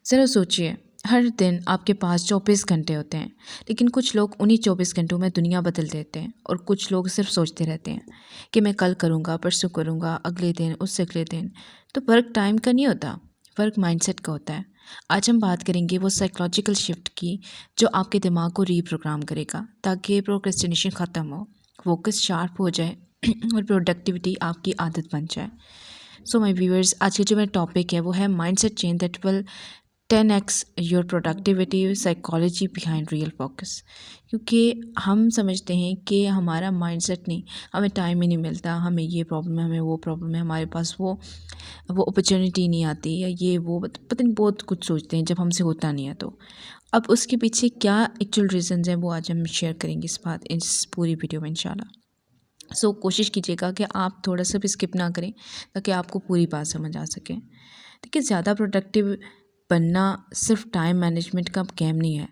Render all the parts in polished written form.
ज़रा सोचिए, हर दिन आपके पास 24 घंटे होते हैं, लेकिन कुछ लोग उन्हीं 24 घंटों में दुनिया बदल देते हैं और कुछ लोग सिर्फ सोचते रहते हैं कि मैं कल करूँगा, परसों करूँगा, अगले दिन, उससे अगले दिन। तो फ़र्क टाइम का नहीं होता, फ़र्क माइंडसेट का होता है। आज हम बात करेंगे वो साइकोलॉजिकल शिफ्ट की जो आपके दिमाग को रीप्रोग्राम करेगा ताकि प्रोक्रेस्टिनेशन ख़त्म हो, फोकस शार्प हो जाए और प्रोडक्टिविटी आपकी आदत बन जाए। सो माय व्यूअर्स, आज का जो मेरा टॉपिक है वो है mindset change that will 10x your productivity psychology behind real focus. क्योंकि हम समझते हैं कि हमारा माइंडसेट नहीं, हमें टाइम ही नहीं मिलता, हमें ये प्रॉब्लम है, हमें वो प्रॉब्लम है, हमारे पास वो अपॉर्चुनिटी नहीं आती या ये वो पता नहीं बहुत कुछ सोचते हैं जब हमसे होता नहीं है। तो अब उसके पीछे क्या एक्चुअल रीजंस हैं वो आज हम शेयर करेंगे इस पूरी वीडियो में इंशाल्लाह। सो कोशिश कीजिएगा कि आप थोड़ा सा भी स्किप ना करें ताकि आपको पूरी बात समझ आ सके। देखिए, ज़्यादा प्रोडक्टिव बनना सिर्फ टाइम मैनेजमेंट का गेम नहीं है,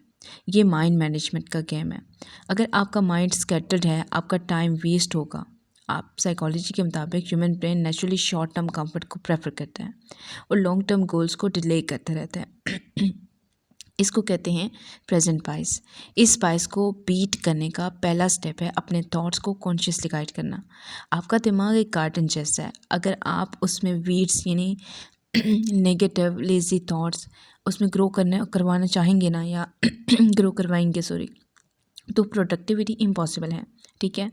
ये माइंड मैनेजमेंट का गेम है। अगर आपका माइंड स्कैटर्ड है, आपका टाइम वेस्ट होगा। आप साइकोलॉजी के मुताबिक human brain naturally short term comfort को प्रेफर करता है और लॉन्ग टर्म गोल्स को डिले करता रहता है। इसको कहते हैं प्रेजेंट बायस। इस बायस को बीट करने का पहला स्टेप है अपने थॉट्स को कॉन्शियसली गाइड करना। आपका दिमाग एक गार्डन जैसा है, अगर आप उसमें वीड्स यानी नेगेटिव लेज़ी थॉट्स उसमें करवाना चाहेंगे ना या ग्रो करवाएंगे सॉरी, तो प्रोडक्टिविटी इम्पॉसिबल है। ठीक है,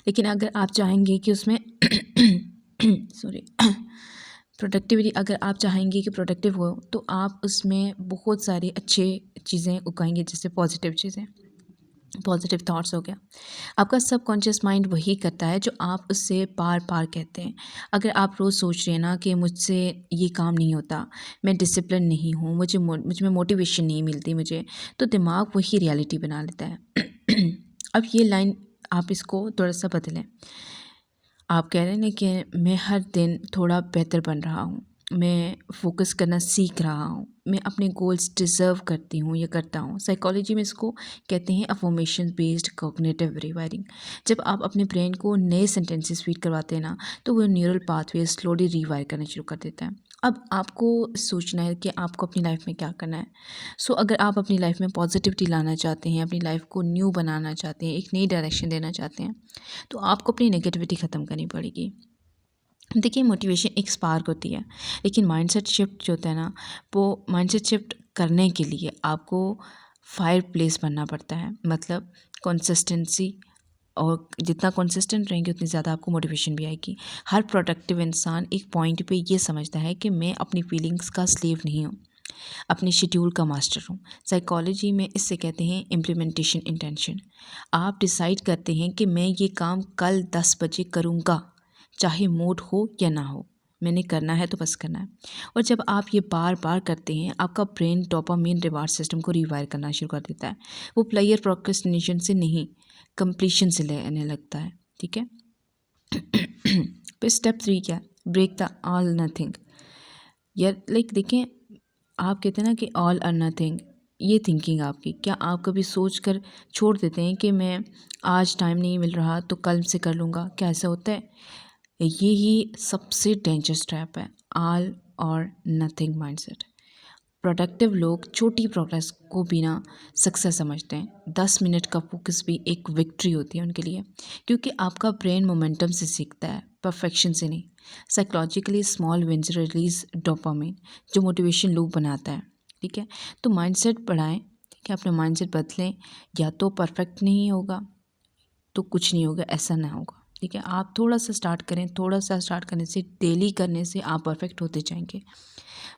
लेकिन अगर आप चाहेंगे कि उसमें सॉरी प्रोडक्टिविटी अगर आप चाहेंगे कि प्रोडक्टिव हो तो आप उसमें बहुत सारी अच्छे चीज़ें उगाएंगे, जैसे पॉजिटिव चीज़ें, पॉजिटिव थॉट्स हो गया। आपका सबकॉन्शियस माइंड वही करता है जो आप उससे बार बार कहते हैं। अगर आप रोज़ सोच रहे हैं ना कि मुझसे ये काम नहीं होता, मैं डिसिप्लिन नहीं हूँ, मुझ में मोटिवेशन नहीं मिलती मुझे, तो दिमाग वही रियलिटी बना लेता है। अब ये लाइन आप इसको थोड़ा सा बदलें। आप कह रहे हैं ना कि मैं हर दिन थोड़ा बेहतर बन रहा हूँ, मैं फोकस करना सीख रहा हूँ, मैं अपने गोल्स डिज़र्व करती हूँ या करता हूँ। साइकोलॉजी में इसको कहते हैं अफर्मेशन बेस्ड कॉग्निटिव रिवायरिंग। जब आप अपने ब्रेन को नए सेंटेंसेस फीड करवाते हैं ना, तो वो न्यूरल पाथवे स्लोली रिवायर करना शुरू कर देता है। अब आपको सोचना है कि आपको अपनी लाइफ में क्या करना है। सो अगर आप अपनी लाइफ में पॉजिटिविटी लाना चाहते हैं, अपनी लाइफ को न्यू बनाना चाहते हैं, एक नई डायरेक्शन देना चाहते हैं, तो आपको अपनी नेगेटिविटी ख़त्म करनी पड़ेगी। देखिए, मोटिवेशन एक स्पार्क होती है, लेकिन माइंडसेट शिफ्ट जो होता है ना, वो माइंडसेट शिफ्ट करने के लिए आपको फायर प्लेस बनना पड़ता है। मतलब कंसिस्टेंसी, और जितना कंसिस्टेंट रहेंगे उतनी ज़्यादा आपको मोटिवेशन भी आएगी। हर प्रोडक्टिव इंसान एक पॉइंट पे ये समझता है कि मैं अपनी फीलिंग्स का स्लेव नहीं हूँ, अपने शेड्यूल का मास्टर हूँ। साइकोलॉजी में इससे कहते हैं इम्प्लीमेंटेशन इंटेंशन। आप डिसाइड करते हैं कि मैं ये काम कल 10 बजे करूँगा, चाहे मूड हो या ना हो, मैंने करना है तो बस करना है। और जब आप ये बार बार करते हैं, आपका ब्रेन डोपामाइन रिवार्ड सिस्टम को रिवायर करना शुरू कर देता है। वो प्लेयर प्रोक्रेस्टिनेशन से नहीं, कंप्लीशन से लेने लगता है। ठीक है। फिर स्टेप 3 क्या है? Break the all nothing. यार लाइक देखें, आप कहते हैं ना कि ऑल और नथिंग, ये थिंकिंग आपकी, क्या आप कभी सोच कर छोड़ देते हैं कि मैं आज टाइम नहीं मिल रहा तो कल से कर लूँगा? क्या ऐसा होता है? ये ही सबसे डेंजरस ट्रैप है, ऑल और नथिंग माइंडसेट। प्रोडक्टिव लोग छोटी प्रोग्रेस को बिना सक्सेस समझते हैं। 10 मिनट का फोकस भी एक विक्ट्री होती है उनके लिए, क्योंकि आपका ब्रेन मोमेंटम से सीखता है, परफेक्शन से नहीं। Psychologically small wins release dopamine, जो मोटिवेशन लूप बनाता है। ठीक है, तो माइंडसेट बढ़ाएं। ठीक है, अपना माइंडसेट बदलें। या तो परफेक्ट नहीं होगा तो कुछ नहीं होगा, ऐसा ना होगा। ठीक है, आप थोड़ा सा स्टार्ट करें, थोड़ा सा स्टार्ट करने से, डेली करने से आप परफेक्ट होते जाएंगे।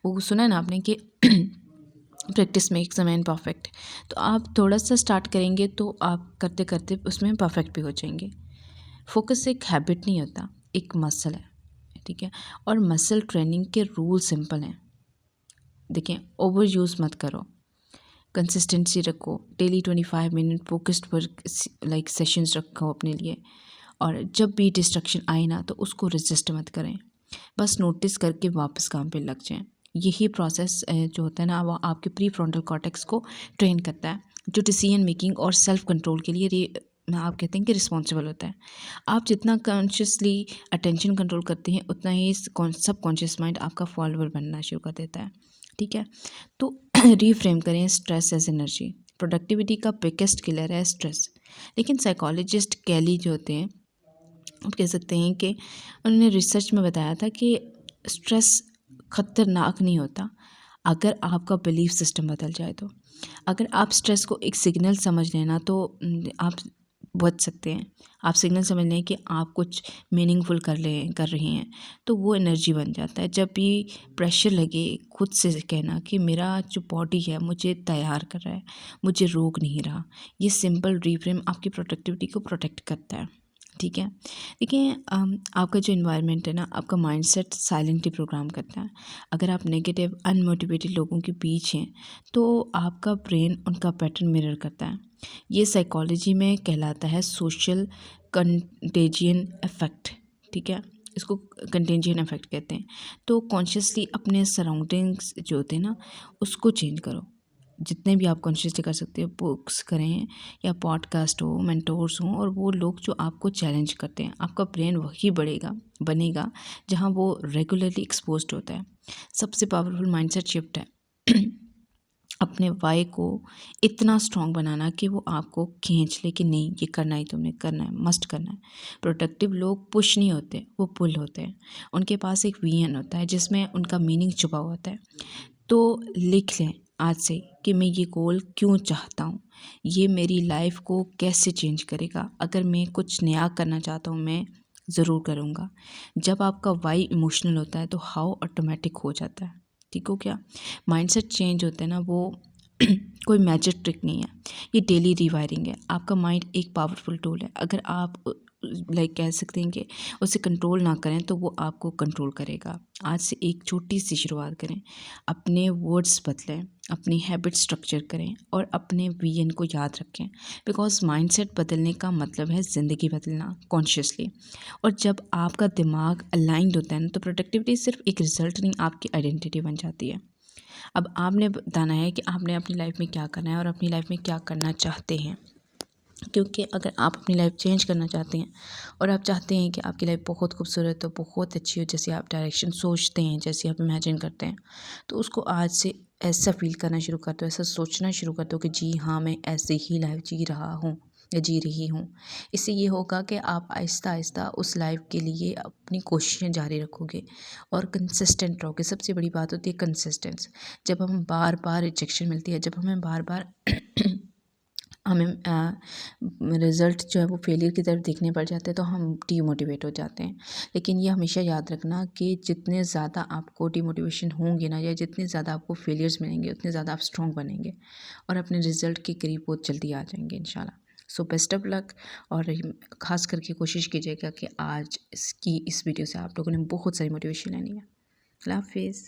वो सुना है ना आपने कि practice makes a man perfect. तो आप थोड़ा सा स्टार्ट करेंगे तो आप करते करते उसमें परफेक्ट भी हो जाएंगे। फोकस एक हैबिट नहीं होता, एक मसल है। ठीक है, और मसल ट्रेनिंग के रूल सिंपल हैं। देखें, ओवर यूज़ मत करो, कंसिस्टेंसी रखो, daily 25 minute focused work like sessions रखो अपने लिए। और जब भी डिस्ट्रक्शन आए ना तो उसको रेजिस्ट मत करें, बस नोटिस करके वापस काम पे लग जाएं। यही प्रोसेस जो होता है ना, वो आपके प्री फ्रंटल कॉर्टेक्स को ट्रेन करता है, जो डिसीजन मेकिंग और सेल्फ कंट्रोल के लिए आप कहते हैं कि रिस्पॉन्सिबल होता है। आप जितना कॉन्शियसली अटेंशन कंट्रोल करते हैं, उतना ही सब कॉन्शियस माइंड आपका फॉलोअर बनना शुरू कर देता है। ठीक है, तो रीफ्रेम करें स्ट्रेस एज एनर्जी। प्रोडक्टिविटी का बिगेस्ट किलर है स्ट्रेस। लेकिन साइकोलॉजिस्ट कैली जो होते हैं, आप कह सकते हैं कि उन्होंने रिसर्च में बताया था कि स्ट्रेस खतरनाक नहीं होता अगर आपका बिलीफ सिस्टम बदल जाए तो। अगर आप स्ट्रेस को एक सिग्नल समझ लेना तो आप बच सकते हैं। आप सिग्नल समझ लें कि आप कुछ मीनिंगफुल कर रहे हैं तो वो एनर्जी बन जाता है। जब भी प्रेशर लगे, खुद से कहना कि मेरा जो बॉडी है मुझे तैयार कर रहा है, मुझे रोक नहीं रहा। ये सिंपल रिफ्रेम आपकी प्रोडक्टिविटी को प्रोटेक्ट करता है। ठीक है। देखिए, आपका जो इन्वायरमेंट है ना, आपका माइंडसेट साइलेंटली प्रोग्राम करता है। अगर आप नेगेटिव अनमोटिवेटेड लोगों के बीच हैं तो आपका ब्रेन उनका पैटर्न मिरर करता है। ये साइकोलॉजी में कहलाता है सोशल कंटेजियन इफेक्ट। ठीक है, इसको कंटेजियन इफेक्ट कहते हैं। तो कॉन्शियसली अपने सराउंडिंग्स जो होते हैं ना, उसको चेंज करो। जितने भी आप कॉन्शियसली कर सकते हो, बुक्स करें या पॉडकास्ट हो, मेंटोर्स हों, और वो लोग जो आपको चैलेंज करते हैं। आपका ब्रेन वही बनेगा जहाँ वो रेगुलरली एक्सपोज्ड होता है। सबसे पावरफुल माइंडसेट शिफ्ट है अपने वाई को इतना स्ट्रॉन्ग बनाना कि वो आपको खींच ले कि नहीं, ये करना ही तुमने करना है, मस्ट करना है। प्रोडक्टिव लोग पुश नहीं होते, वो पुल होते हैं। उनके पास एक विजन होता है जिसमें उनका मीनिंग छुपा होता है। तो लिख लें आज से कि मैं ये गोल क्यों चाहता हूँ, ये मेरी लाइफ को कैसे चेंज करेगा। अगर मैं कुछ नया करना चाहता हूँ, मैं ज़रूर करूँगा। जब आपका वाई इमोशनल होता है तो हाउ ऑटोमेटिक हो जाता है। ठीक हो क्या? माइंडसेट चेंज होते हैं ना, वो कोई मैजिक ट्रिक नहीं है, ये डेली रिवायरिंग है। आपका माइंड एक पावरफुल टूल है। अगर आप कह सकते हैं कि उसे कंट्रोल ना करें तो वो आपको कंट्रोल करेगा। आज से एक छोटी सी शुरुआत करें, अपने वर्ड्स बदलें, अपनी हैबिट स्ट्रक्चर करें और अपने विजन को याद रखें। बिकॉज माइंडसेट बदलने का मतलब है ज़िंदगी बदलना कॉन्शियसली। और जब आपका दिमाग अलाइंड होता है ना, तो प्रोडक्टिविटी सिर्फ एक रिजल्ट नहीं, आपकी आइडेंटिटी बन जाती है। अब आपने बताना है कि आपने अपनी लाइफ में क्या करना है और अपनी लाइफ में क्या करना चाहते हैं। क्योंकि अगर आप अपनी लाइफ चेंज करना चाहते हैं और आप चाहते हैं कि आपकी लाइफ बहुत खूबसूरत हो, बहुत अच्छी हो, जैसे आप डायरेक्शन सोचते हैं, जैसे आप इमेजिन करते हैं, तो उसको आज से ऐसा फील करना शुरू कर दो, ऐसा सोचना शुरू कर दो कि जी हाँ, मैं ऐसे ही लाइफ जी रहा हूँ या जी रही हूँ। इससे ये होगा कि आप आहिस्ता आहिस्ता उस लाइफ के लिए अपनी कोशिशें जारी रखोगे और कंसिस्टेंट रहोगे। सबसे बड़ी बात होती है कंसिस्टेंस। जब हम बार बार रिजेक्शन मिलती है, जब हमें बार बार हमें रिज़ल्ट जो है वो फेलियर की तरफ देखने पड़ जाते हैं तो हम डीमोटिवेट हो जाते हैं। लेकिन ये हमेशा याद रखना कि जितने ज़्यादा आपको डीमोटिवेशन होंगे ना, या जितने ज़्यादा आपको फेलियर्स मिलेंगे, उतने ज़्यादा आप स्ट्रॉन्ग बनेंगे और अपने रिज़ल्ट के करीब बहुत जल्दी आ जाएंगे इंशाल्लाह। So best of luck. और ख़ास करके कोशिश कीजिएगा कि आज इस वीडियो से आप लोगों ने बहुत सारी मोटिवेशन लेनी है। अल्लाह हाफिज़।